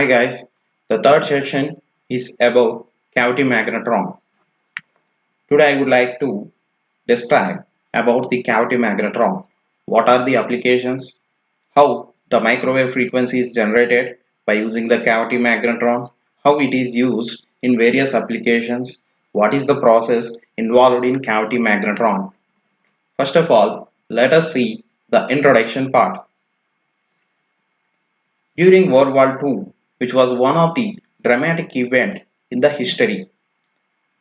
guys, the third session is about cavity magnetron. Today I would like to describe about the cavity magnetron. What are the applications? How the microwave frequency is generated by using the cavity magnetron? How it is used in various applications? What is the process involved in cavity magnetron? First of all, let us see the introduction part. During World War II, which was one of the dramatic events in the history.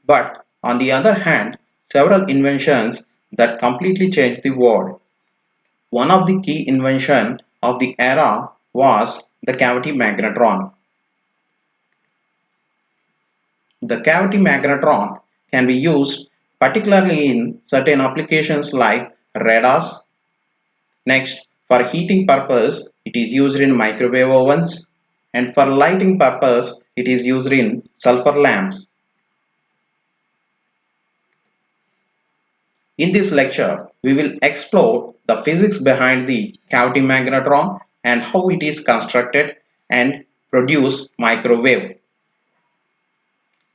But on the other hand, several inventions that completely changed the world. One of the key inventions of the era was the cavity magnetron. The cavity magnetron can be used particularly in certain applications like radars. Next, for heating purpose, it is used in microwave ovens, and for lighting purpose, it is used in sulfur lamps. In this lecture, we will explore the physics behind the cavity magnetron and how it is constructed and produce microwave.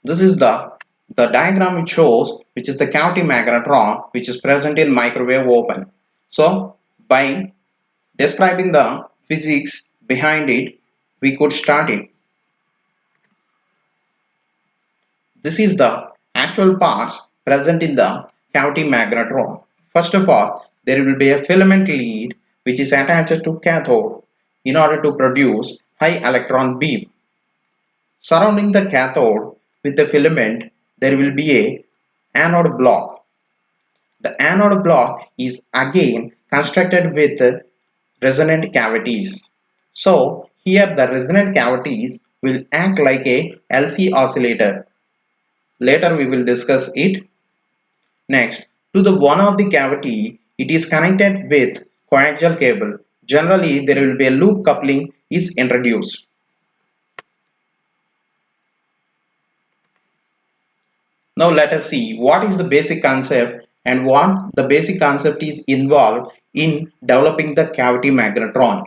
This is the diagram it shows, which is the cavity magnetron, which is present in microwave oven. So by describing the physics behind it, we could start it. This is the actual parts present in the cavity magnetron. First of all, there will be a filament lead which is attached to cathode in order to produce high electron beam. Surrounding the cathode with the filament, there will be a anode block. The anode block is again constructed with resonant cavities. So here the resonant cavities will act like a LC oscillator. Later we will discuss it. Next, to the one of the cavity, it is connected with coaxial cable. Generally, there will be a loop coupling is introduced. Now let us see what is the basic concept and what the basic concept is involved in developing the cavity magnetron.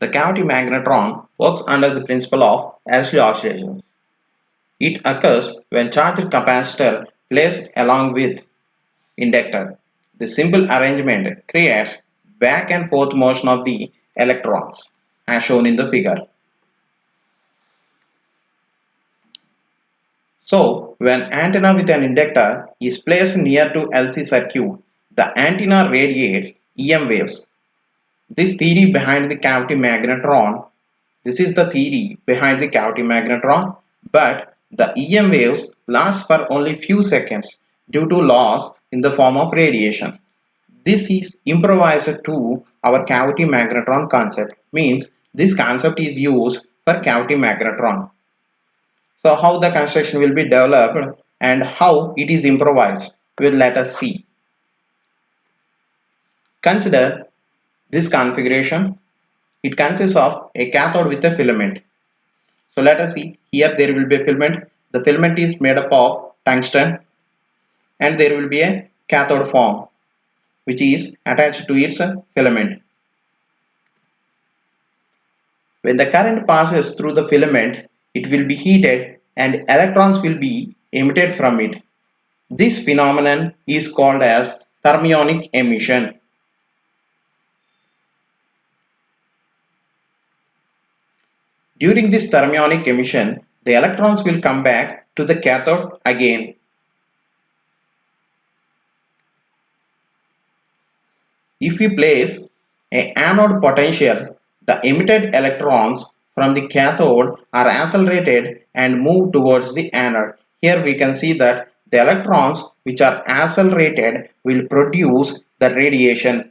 The cavity magnetron works under the principle of LC oscillations. It occurs when charged capacitor placed along with inductor. The simple arrangement creates back and forth motion of the electrons as shown in the figure. So when antenna with an inductor is placed near to LC circuit, the antenna radiates EM waves. This theory behind the cavity magnetron, this is the theory behind the cavity magnetron, but the EM waves last for only few seconds due to loss in the form of radiation. This is improvised to our cavity magnetron concept, means this concept is used for cavity magnetron. So how the construction will be developed and how it is improvised will let us see. Consider this configuration. It consists of a cathode with a filament. So let us see, here there will be a filament. The filament is made up of tungsten and there will be a cathode form which is attached to its filament. When the current passes through the filament, it will be heated and electrons will be emitted from it. This phenomenon is called as thermionic emission. During this thermionic emission, the electrons will come back to the cathode again. If we place an anode potential, the emitted electrons from the cathode are accelerated and move towards the anode. Here we can see that the electrons which are accelerated will produce the radiation.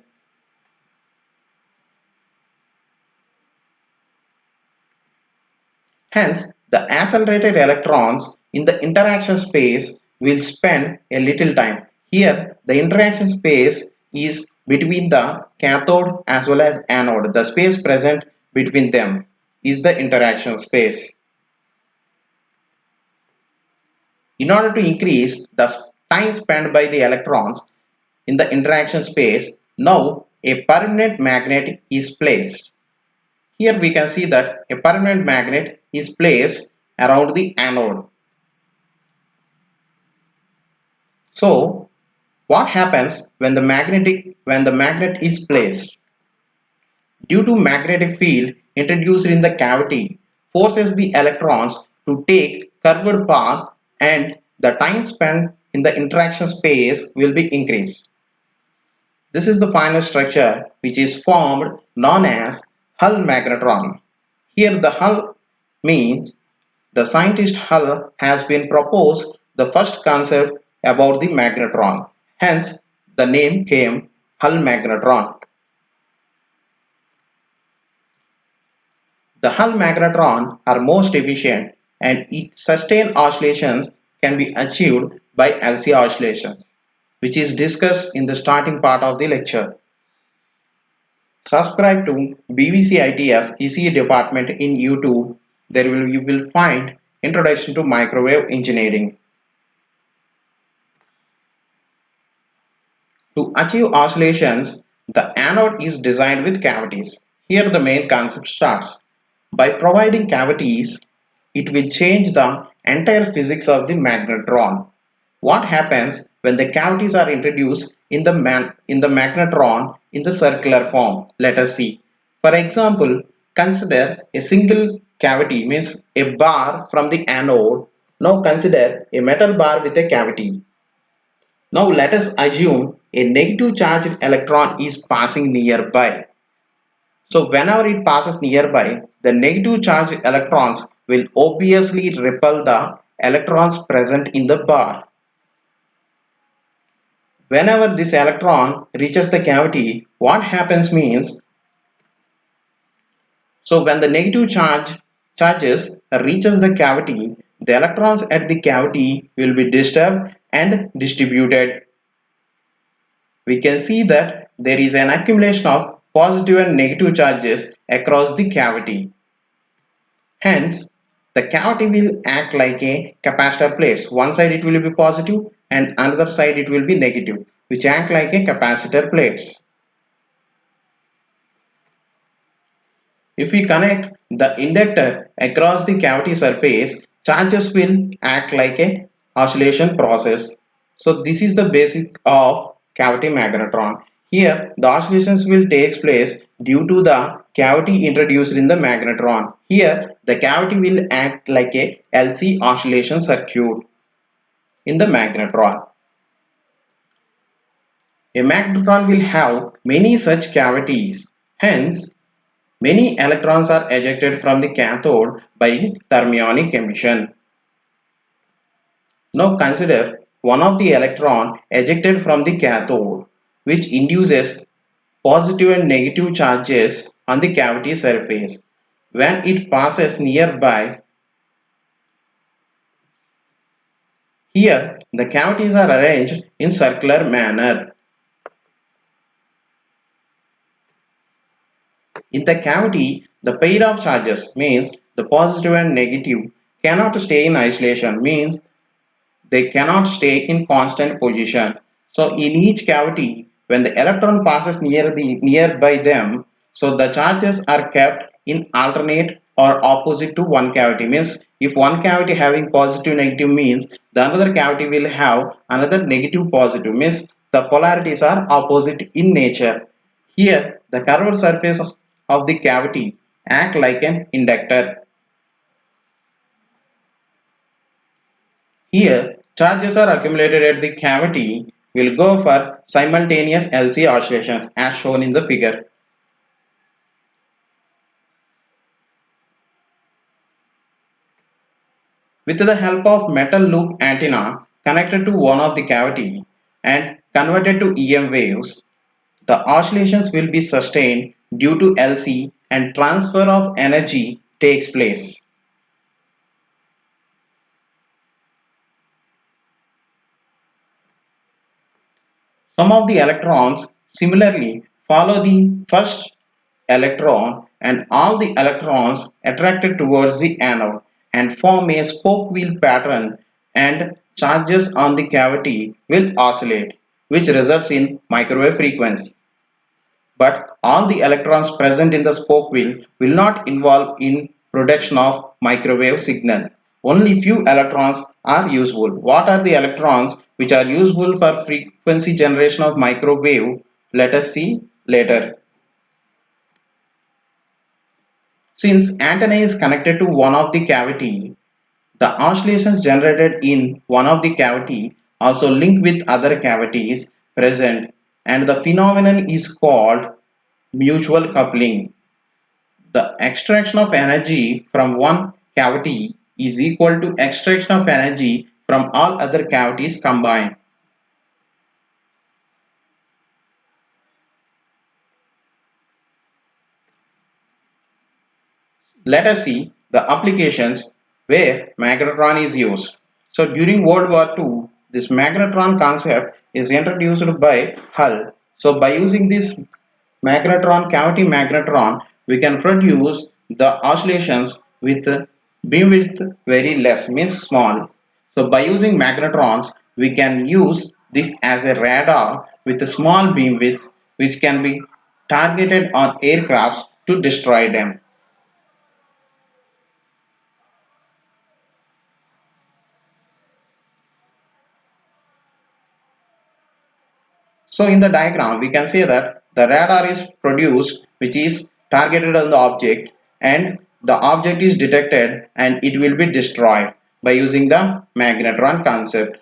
Hence, the accelerated electrons in the interaction space will spend a little time. Here, the interaction space is between the cathode as well as anode. The space present between them is the interaction space. In order to increase the time spent by the electrons in the interaction space, now a permanent magnet is placed. Here we can see that a permanent magnet is placed around the anode. So what happens when the magnet is placed? Due to magnetic field introduced in the cavity forces the electrons to take curved path, and the time spent in the interaction space will be increased. This is the final structure which is formed known as Hull magnetron. Here the Hull means the scientist Hull has been proposed the first concept about the magnetron. Hence the name came Hull magnetron. The Hull magnetron are most efficient, and its sustained oscillations can be achieved by LC oscillations, which is discussed in the starting part of the lecture. Subscribe to BVCIT's ECE department in YouTube. You will find Introduction to Microwave Engineering. To achieve oscillations, the anode is designed with cavities. Here the main concept starts. By providing cavities, it will change the entire physics of the magnetron. What happens when the cavities are introduced in the magnetron in the circular form? Let us see. For example, consider a single cavity, means a bar from the anode. Now consider a metal bar with a cavity. Now let us assume a negative charged electron is passing nearby. So whenever it passes nearby, the negative charged electrons will obviously repel the electrons present in the bar. Whenever this electron reaches the cavity, what happens means, so when the negative charges reaches the cavity, the electrons at the cavity will be disturbed and distributed. We can see that there is an accumulation of positive and negative charges across the cavity. Hence, the cavity will act like a capacitor plates. One side it will be positive and another side it will be negative, which act like a capacitor plates. If we connect the inductor across the cavity surface, charges will act like a oscillation process. So this is the basic of cavity magnetron. Here the oscillations will take place due to the cavity introduced in the magnetron. Here the cavity will act like a LC oscillation circuit in the magnetron. A magnetron will have many such cavities. Hence, many electrons are ejected from the cathode by thermionic emission. Now consider one of the electron ejected from the cathode, which induces positive and negative charges on the cavity surface. When it passes nearby, here the cavities are arranged in circular manner. In the cavity, the pair of charges, means the positive and negative, cannot stay in isolation, means they cannot stay in constant position. So in each cavity, when the electron passes nearby them, so the charges are kept in alternate or opposite to one cavity. Means if one cavity having positive negative, means the another cavity will have another negative positive, means the polarities are opposite in nature. Here the curved surface of the cavity act like an inductor. Here charges are accumulated at the cavity will go for simultaneous LC oscillations as shown in the figure. With the help of metal loop antenna connected to one of the cavity and converted to EM waves, the oscillations will be sustained due to LC and transfer of energy takes place. Some of the electrons similarly follow the first electron, and all the electrons attracted towards the anode and form a spoke wheel pattern, and charges on the cavity will oscillate, which results in microwave frequency. but all the electrons present in the spoke wheel will not involve in production of microwave signal. Only few electrons are useful. What are the electrons which are useful for frequency generation of microwave? Let us see later. Since antenna is connected to one of the cavity, the oscillations generated in one of the cavity also link with other cavities present, and the phenomenon is called mutual coupling. The extraction of energy from one cavity is equal to extraction of energy from all other cavities combined. Let us see the applications where magnetron is used. So during World War II, this magnetron concept is introduced by Hull. So by using this magnetron, cavity magnetron, we can produce the oscillations with beam width very less, means small. So by using magnetrons, we can use this as a radar with a small beam width which can be targeted on aircrafts to destroy them. So in the diagram, we can say that the radar is produced which is targeted on the object, and the object is detected and it will be destroyed by using the magnetron concept.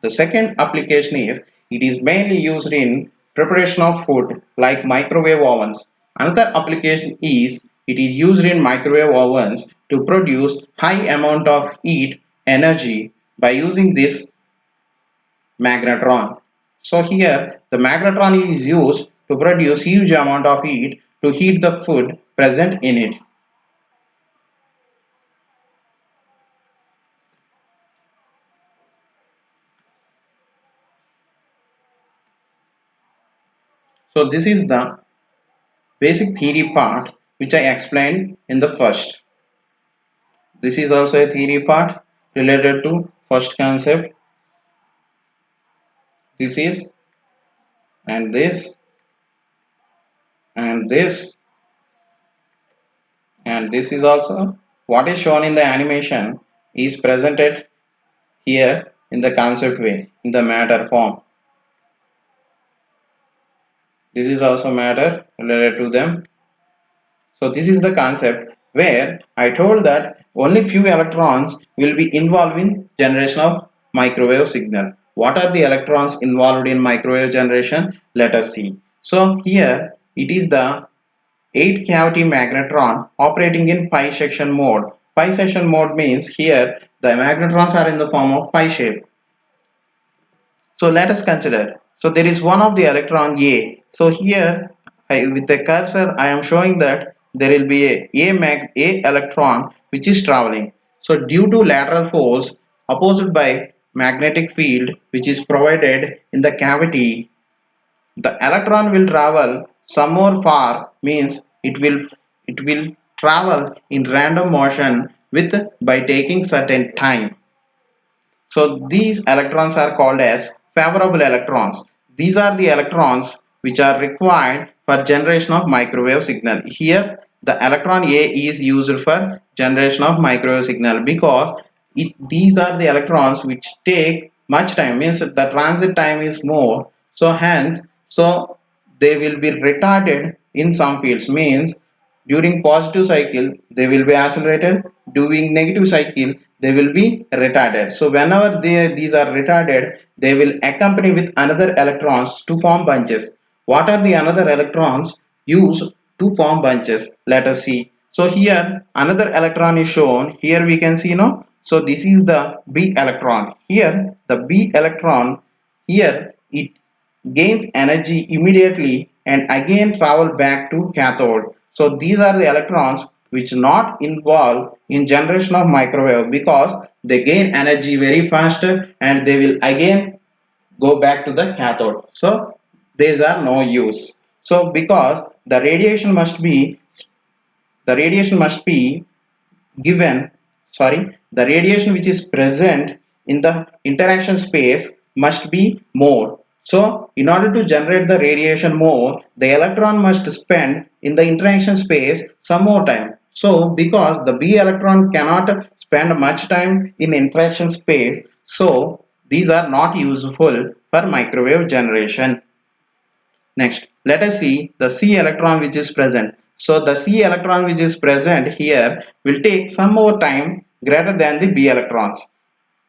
The second application is it is mainly used in preparation of food like microwave ovens. Another application is it is used in microwave ovens to produce high amount of heat energy by using this magnetron. So here the magnetron is used to produce huge amount of heat to heat the food present in it. So this is the basic theory part which I explained in the first. This is also a theory part related to first concept. This is, and this, and this, and this is also what is shown in the animation is presented here in the concept way, in the matter form. This is also matter related to them. So this is the concept where I told that only few electrons will be involved in generation of microwave signal. What are the electrons involved in microwave generation? Let us see. So here it is the 8 cavity magnetron operating in pi section mode. Pi section mode means here the magnetrons are in the form of pi shape. So let us consider. So there is one of the electron A. So here with the cursor I am showing that there will be a electron which is traveling. So due to lateral force opposed by magnetic field which is provided in the cavity, the electron will travel some more far, means it will travel in random motion with by taking certain time. So these electrons are called as favorable electrons. These are the electrons which are required for generation of microwave signal. Here the electron A is used for generation of microwave signal because these are the electrons which take much time, means the transit time is more. So hence, so they will be retarded in some fields, means during positive cycle they will be accelerated, during negative cycle they will be retarded. So whenever these are retarded, they will accompany with another electrons to form bunches. What are the another electrons used to form bunches? Let us see. So here another electron is shown. Here we can see, no. So this is the B electron. Here the B electron, here it gains energy immediately and again travel back to cathode. So these are the electrons which not involved in generation of microwave because they gain energy very faster and they will again go back to the cathode. So these are no use. So because the radiation must be given, sorry, the radiation which is present in the interaction space must be more. So, in order to generate the radiation more, the electron must spend in the interaction space some more time. So, because the B electron cannot spend much time in interaction space, so these are not useful for microwave generation. Next, let us see the C electron which is present. So, the C electron which is present here will take some more time greater than the B electrons.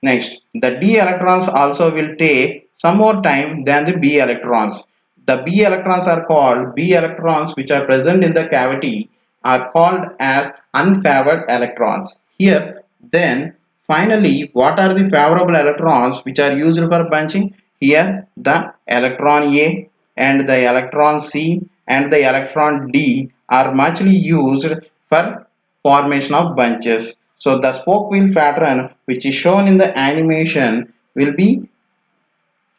Next, the d electrons also will take some more time than the b electrons. The b electrons are called b electrons which are present in the cavity are called as unfavored electrons. Here, then, finally, what are the favorable electrons which are used for bunching? Here, the electron A and the electron C and the electron D are muchly used for formation of bunches. So the spoke wheel pattern which is shown in the animation will be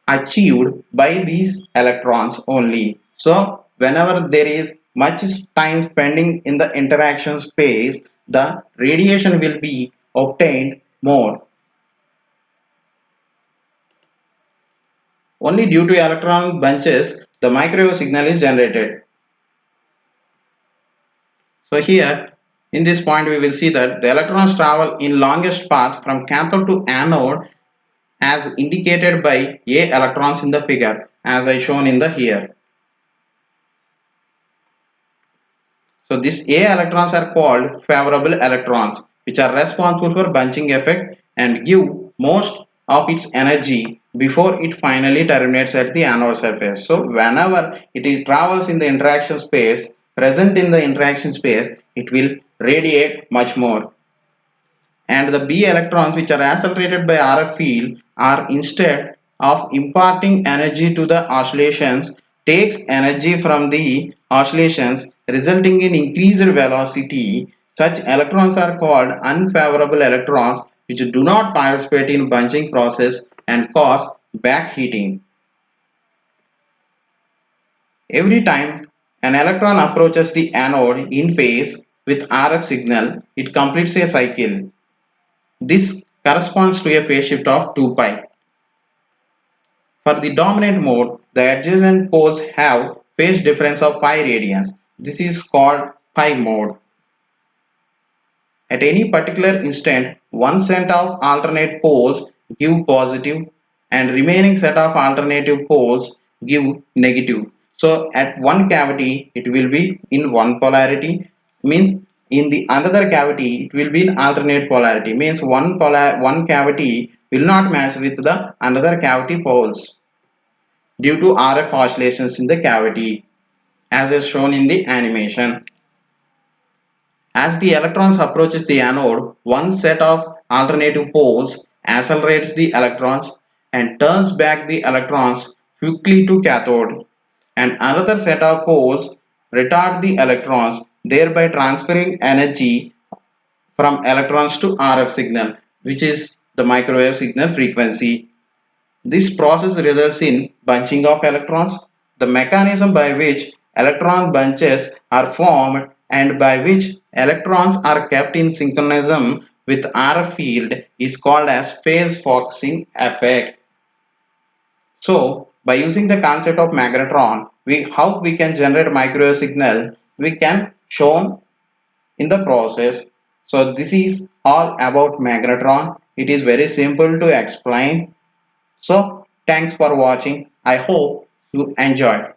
achieved by these electrons only. So whenever there is much time spending in the interaction space, the radiation will be obtained more. Only due to electron bunches, the microwave signal is generated. So here, in this point, we will see that the electrons travel in longest path from cathode to anode as indicated by A electrons in the figure as I shown in the here. So these A electrons are called favorable electrons which are responsible for bunching effect and give most of its energy before it finally terminates at the anode surface. So whenever travels in the interaction space, present in the interaction space, it will radiate much more. And the B electrons which are accelerated by RF field are instead of imparting energy to the oscillations takes energy from the oscillations resulting in increased velocity. Such electrons are called unfavorable electrons which do not participate in bunching process and cause backheating. Every time an electron approaches the anode in phase with RF signal, it completes a cycle. This corresponds to a phase shift of 2 pi. For the dominant mode, the adjacent poles have phase difference of pi radians. This is called pi mode. At any particular instant, one set of alternate poles give positive and remaining set of alternative poles give negative. So at one cavity it will be in one polarity, means in the another cavity it will be in alternate polarity, means one cavity will not match with the another cavity poles due to RF oscillations in the cavity as is shown in the animation. As the electrons approaches the anode, one set of alternative poles accelerates the electrons and turns back the electrons quickly to cathode, and another set of poles retard the electrons, thereby transferring energy from electrons to RF signal, which is the microwave signal frequency. This process results in bunching of electrons. The mechanism by which electron bunches are formed and by which electrons are kept in synchronism with RF field is called as phase focusing effect. So, by using the concept of magnetron, how we can generate microwave signal, we can shown in the process. So, this is all about magnetron. It is very simple to explain. So, thanks for watching. I hope you enjoyed.